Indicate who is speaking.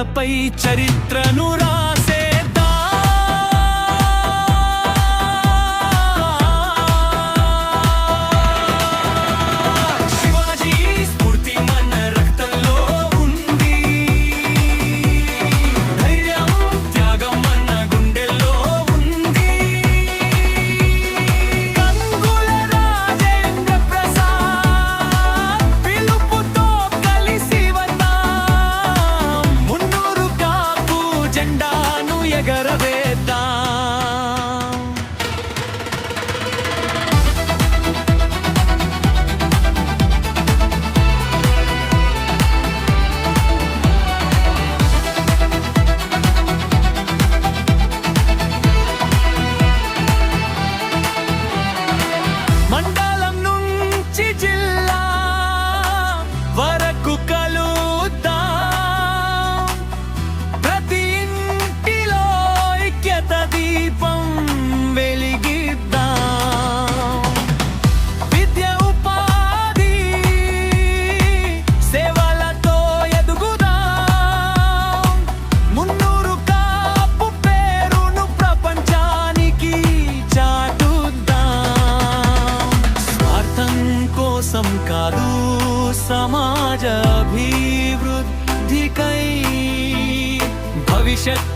Speaker 1: నేలపై చరిత్రను రాసేద్దాం. శివాజీ స్ఫూర్తి మన రక్తంలో ఉంది, ధైర్యం త్యాగం మన గుండెల్లో ఉంది. గంగుల రాజేంద్ర ప్రసాద్ పిలుపుతో కలిసి వద్దాం, మున్నూరు కాపు జెండాను ఎగరవేద్దాం. మండలం నుంచి జిల్లా వరకు కలుద్దాం, ప్రతి ఇంటిలో ఐక్యత దీపం వెలిగిద్దాం. విద్య ఉపాధి సేవలతో ఎదుగుదాం, మున్నూరు కాపు పేరును ప్రపంచానికి చాటుద్దాం. స్వార్థం కోసం కాదు, సమాజ అభివృద్ధికై, భవిష్యత్